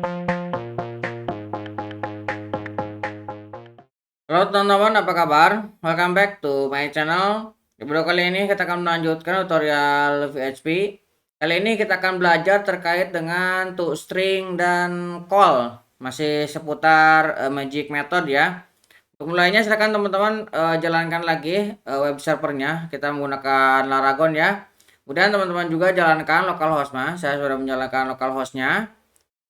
Halo teman-teman, apa kabar? Welcome back to my channel. Di video kali ini kita akan melanjutkan tutorial PHP. Kali ini kita akan belajar terkait dengan toString dan call. Masih seputar magic method ya. Untuk mulainya silakan teman-teman jalankan lagi web servernya. Kita menggunakan Laragon ya. Kemudian teman-teman juga jalankan localhost-nya. Saya sudah menjalankan localhost-nya.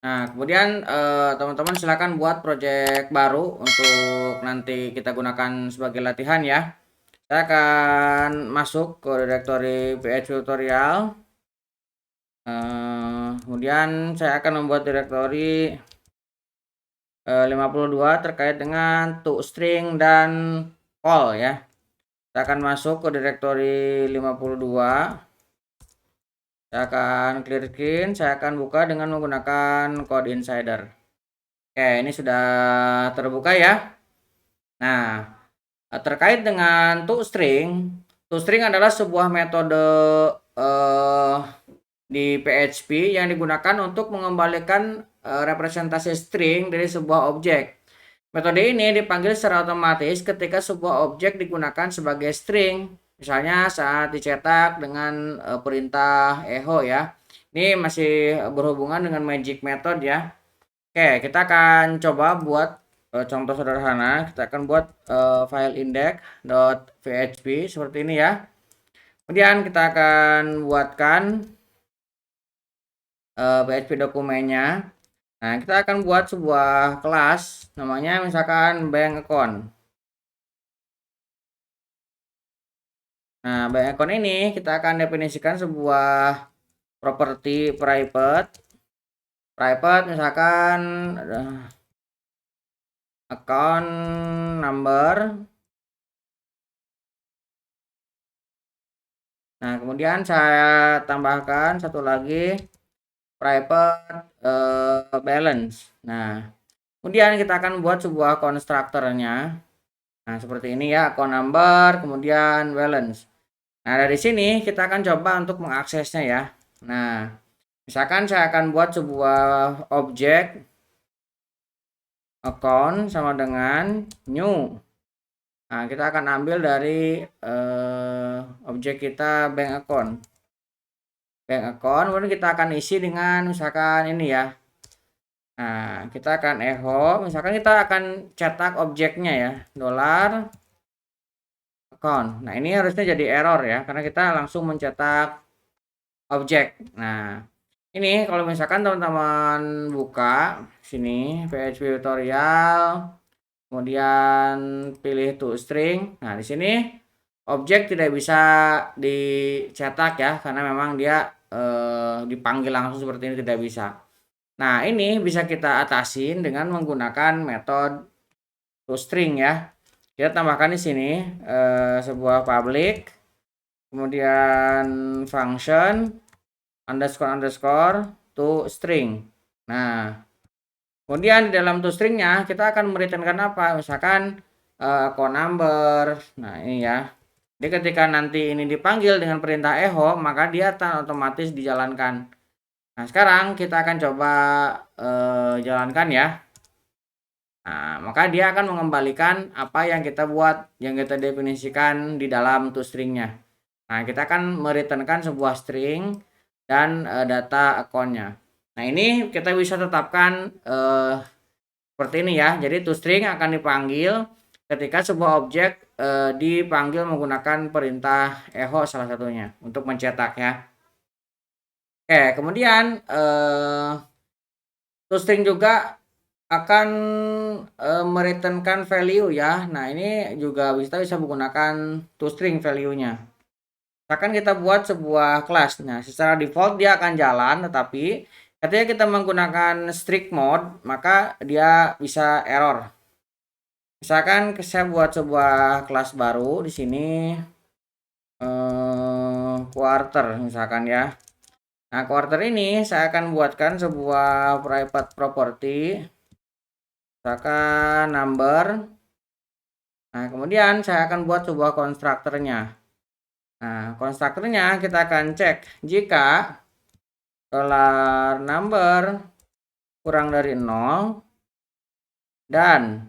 Nah, kemudian teman-teman silakan buat project baru untuk nanti kita gunakan sebagai latihan ya. Saya akan masuk ke directory PHP tutorial. Kemudian saya akan membuat directory 52 terkait dengan toString dan call ya. Saya akan masuk ke directory 52. Saya akan clear screen, saya akan buka dengan menggunakan code insider. Oke, ini sudah terbuka ya. Nah, terkait dengan toString adalah sebuah metode di PHP yang digunakan untuk mengembalikan representasi string dari sebuah objek. Metode ini dipanggil secara otomatis ketika sebuah objek digunakan sebagai string. Misalnya saat dicetak dengan perintah echo ya. Ini masih berhubungan dengan magic method ya. Oke, kita akan coba buat contoh sederhana. Kita akan buat file index.php seperti ini ya. Kemudian kita akan buatkan PHP dokumennya. Nah, kita akan buat sebuah kelas namanya misalkan bank account. Nah, bank account ini kita akan definisikan sebuah properti private misalkan account number. Nah, kemudian saya tambahkan satu lagi private balance. Nah, kemudian kita akan buat sebuah konstruktornya. Nah, seperti ini ya, account number kemudian balance. Nah, dari sini kita akan coba untuk mengaksesnya ya. Nah, misalkan saya akan buat sebuah objek account sama dengan new. Nah, kita akan ambil dari objek kita bank account. Kemudian kita akan isi dengan misalkan ini ya. Nah, kita akan echo, misalkan kita akan cetak objeknya ya, dollar account. Nah, ini harusnya jadi error ya, karena kita langsung mencetak objek. Nah, ini kalau misalkan teman-teman buka sini PHP tutorial, kemudian pilih toString. Nah, di sini objek tidak bisa dicetak ya, karena memang dia dipanggil langsung seperti ini tidak bisa. Nah, ini bisa kita atasin dengan menggunakan metode toString ya. Kita tambahkan di sini sebuah public, kemudian function underscore toString. Nah, kemudian di dalam toStringnya kita akan mereturnkan apa? Misalkan account number. Nah, ini ya. Jadi ketika nanti ini dipanggil dengan perintah echo, maka dia akan otomatis dijalankan. Nah, sekarang kita akan coba jalankan ya. Nah, maka dia akan mengembalikan apa yang kita buat, yang kita definisikan di dalam toString-nya. Nah, kita akan mereturnkan sebuah string dan data akunnya. Nah, ini kita bisa tetapkan seperti ini ya. Jadi toString akan dipanggil ketika sebuah objek dipanggil menggunakan perintah echo salah satunya untuk mencetak ya. Oke, kemudian toString juga akan mereturnkan value ya. Nah, ini juga bisa menggunakan toString value-nya. Misalkan kita buat sebuah kelas. Nah, secara default dia akan jalan, tetapi ketika kita menggunakan strict mode, maka dia bisa error. Misalkan saya buat sebuah kelas baru di sini quarter misalkan ya. Nah, quarter ini saya akan buatkan sebuah private property misalkan number. Nah, kemudian saya akan buat sebuah konstruktornya. Nah, konstruktornya kita akan cek jika $number kurang dari 0 dan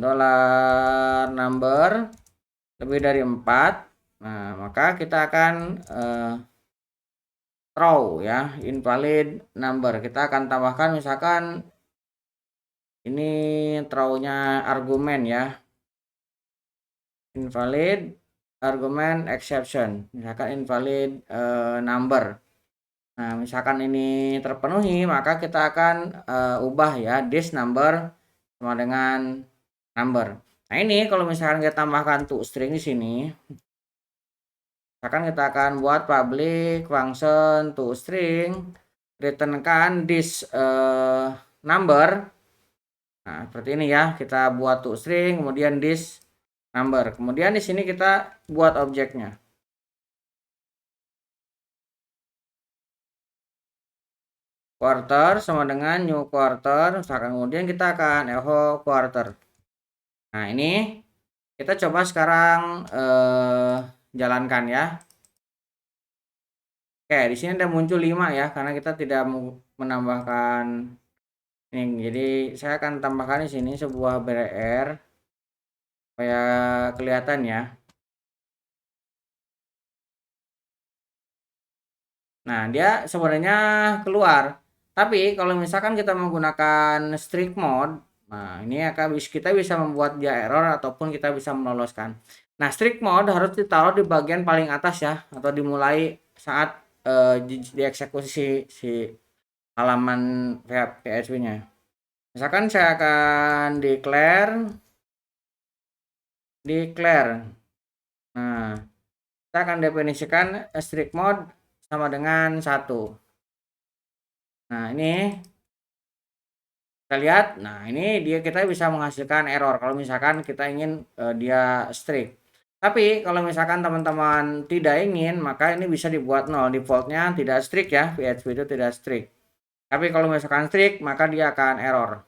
dollar number lebih dari 4. Nah, maka kita akan throw ya, invalid number. Kita akan tambahkan misalkan ini throw-nya argumen ya. Invalid argument exception. Misalkan invalid number. Nah, misalkan ini terpenuhi, maka kita akan ubah ya this number sama dengan number. Nah, ini kalau misalkan kita tambahkan toString di sini, misalkan kita akan buat public function toString, returnkan this number. Nah, seperti ini ya, kita buat toString, kemudian this number. Kemudian di sini kita buat objeknya. Quarter sama dengan new quarter, misalkan kemudian kita akan echo quarter. Nah, ini kita coba sekarang jalankan ya. Oke, di sini ada muncul 5 ya, karena kita tidak menambahkan ini. Jadi saya akan tambahkan di sini sebuah BR supaya kelihatan ya. Nah, dia sebenarnya keluar. Tapi kalau misalkan kita menggunakan strict mode, nah ini akan kita bisa membuat dia error ataupun kita bisa meloloskan. Nah, strict mode harus ditaruh di bagian paling atas ya, atau dimulai saat dieksekusi si halaman PHP-nya. Misalkan saya akan declare. Nah, kita akan definisikan strict mode sama dengan 1. Nah, ini kita lihat. Nah, ini kita bisa menghasilkan error kalau misalkan kita ingin dia strict. Tapi kalau misalkan teman-teman tidak ingin, maka ini bisa dibuat 0. Defaultnya tidak strict ya, PHP itu tidak strict. Tapi kalau misalkan strict, maka dia akan error.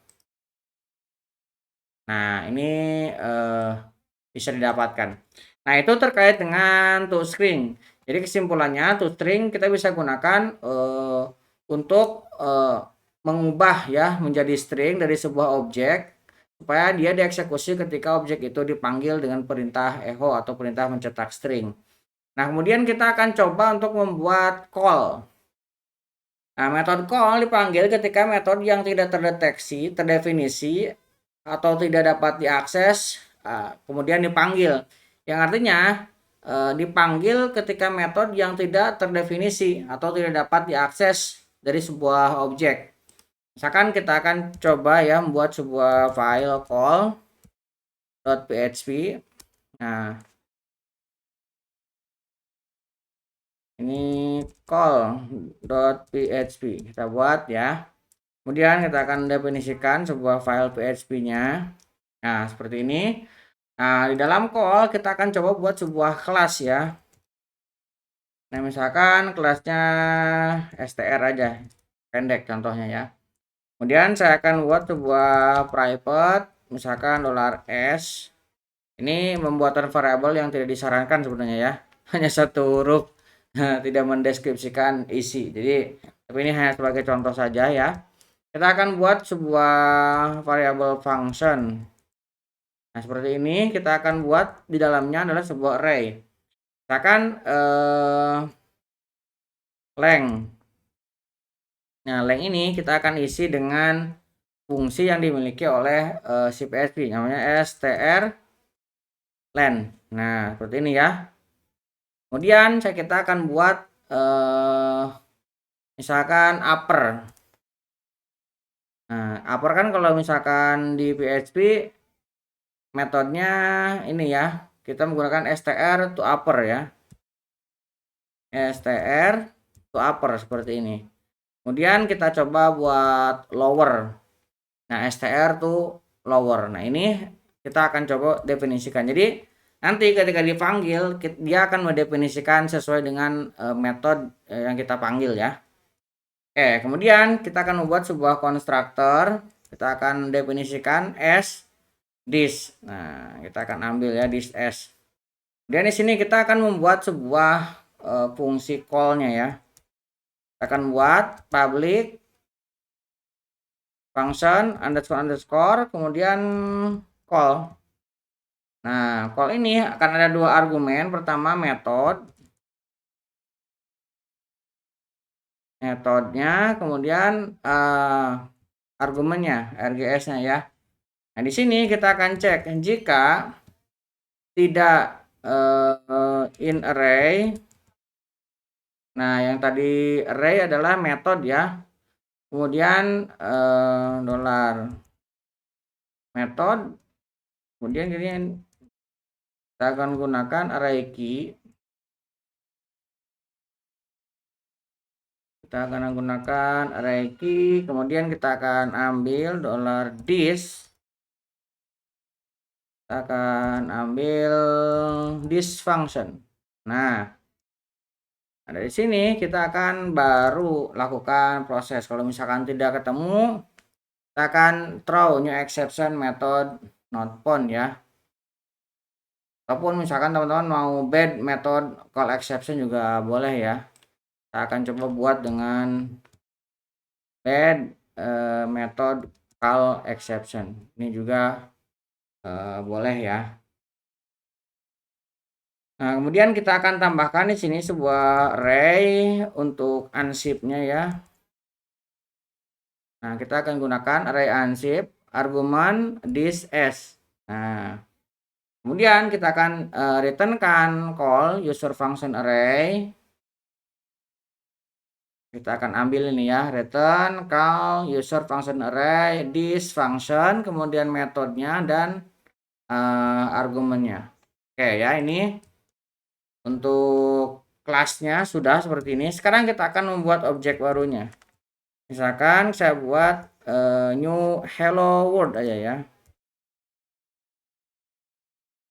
Nah, ini bisa didapatkan. Nah, itu terkait dengan toString. Jadi kesimpulannya, toString kita bisa gunakan untuk mengubah ya menjadi string dari sebuah objek supaya dia dieksekusi ketika objek itu dipanggil dengan perintah echo atau perintah mencetak string. Nah, kemudian kita akan coba untuk membuat call. Nah, metode call dipanggil ketika metode yang tidak terdefinisi atau tidak dapat diakses kemudian dipanggil. Yang artinya dipanggil ketika metode yang tidak terdefinisi atau tidak dapat diakses dari sebuah objek. Misalkan kita akan coba ya membuat sebuah file call.php. Nah, ini call.php kita buat ya. Kemudian kita akan definisikan sebuah file PHP-nya. Nah, seperti ini. Nah, di dalam call kita akan coba buat sebuah kelas ya. Nah, misalkan kelasnya str aja. Pendek contohnya ya. Kemudian saya akan buat sebuah private, misalkan $s. Ini pembuatan variabel yang tidak disarankan sebenarnya ya. Hanya satu huruf, tidak mendeskripsikan isi. Jadi, tapi ini hanya sebagai contoh saja ya. Kita akan buat sebuah variabel function. Nah, seperti ini kita akan buat di dalamnya adalah sebuah array. Misalkan length. Nah, length ini kita akan isi dengan fungsi yang dimiliki oleh si PHP, namanya str length. Nah, seperti ini ya. Kemudian kita akan buat misalkan upper. Nah, upper kan kalau misalkan di PHP metodenya ini ya, kita menggunakan str to upper ya. Str to upper seperti ini. Kemudian kita coba buat lower. Nah, str to lower. Nah, ini kita akan coba definisikan. Jadi nanti ketika dipanggil dia akan mendefinisikan sesuai dengan metode yang kita panggil ya. Oke, kemudian kita akan membuat sebuah konstruktor. Kita akan definisikan as this. Nah, kita akan ambil ya this as. Dan di sini kita akan membuat sebuah fungsi call-nya ya. Kita akan buat public function underscore kemudian call. Nah, call ini akan ada dua argumen. Pertama metodenya, kemudian argumennya, RGS-nya ya. Nah, di sini kita akan cek jika tidak in array. Nah, yang tadi array adalah metode ya. Kemudian dollar method, kemudian kita akan gunakan array key. Kita akan menggunakan array key, kemudian kita akan ambil $this. Kita akan ambil this function. Nah, dari sini kita akan baru lakukan proses. Kalau misalkan tidak ketemu, kita akan throw new exception method not found ya. Ataupun misalkan teman-teman mau bad method call exception juga boleh ya. Kita akan coba buat dengan bad method call exception. Ini juga boleh ya. Nah, kemudian kita akan tambahkan di sini sebuah array untuk unzip-nya ya. Nah, kita akan gunakan array unzip argumen this s. Nah, kemudian kita akan returnkan call user function array. Kita akan ambil ini ya, return call user function array this function, kemudian metodenya dan argumennya. Oke ya, ini untuk kelasnya sudah seperti ini. Sekarang kita akan membuat objek barunya. Misalkan saya buat new hello world aja ya.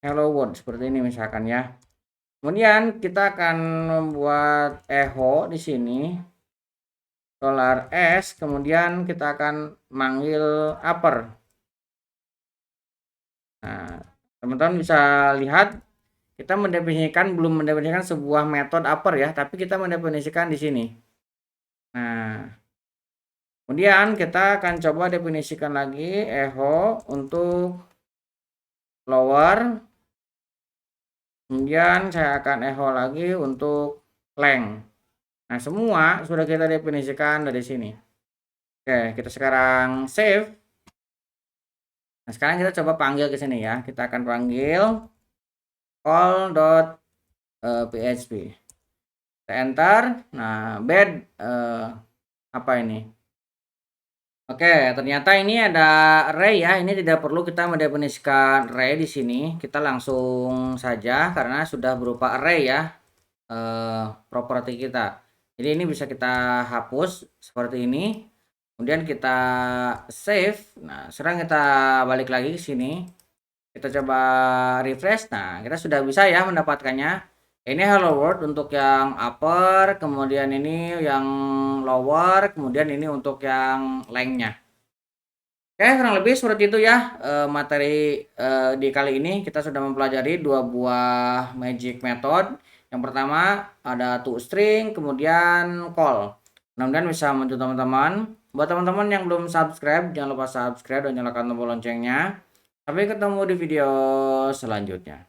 Hello world seperti ini misalkan ya. Kemudian kita akan membuat echo di sini. $s, kemudian kita akan manggil upper. Nah, teman-teman bisa lihat kita belum mendefinisikan sebuah metode upper ya, tapi kita mendefinisikan di sini. Nah, kemudian kita akan coba definisikan lagi echo untuk lower. Kemudian saya akan echo lagi untuk length. Nah, semua sudah kita definisikan dari sini. Oke, kita sekarang save. Nah, sekarang kita coba panggil ke sini ya. Kita akan panggil call.php. Kita enter. Nah, bad apa ini? Oke, ternyata ini ada array ya. Ini tidak perlu kita mendefinisikan array di sini. Kita langsung saja karena sudah berupa array ya properti kita. Jadi ini bisa kita hapus seperti ini. Kemudian kita save. Nah, sekarang kita balik lagi ke sini. Kita coba refresh. Nah, kita sudah bisa ya mendapatkannya. Ini hello world untuk yang upper, kemudian ini yang lower, kemudian ini untuk yang length-nya. Oke, kurang lebih seperti itu ya materi di kali ini. Kita sudah mempelajari dua buah magic method. Yang pertama ada toString, kemudian call. Mudah-mudahan bisa membantu teman-teman. Buat teman-teman yang belum subscribe, jangan lupa subscribe dan nyalakan tombol loncengnya. Sampai ketemu di video selanjutnya.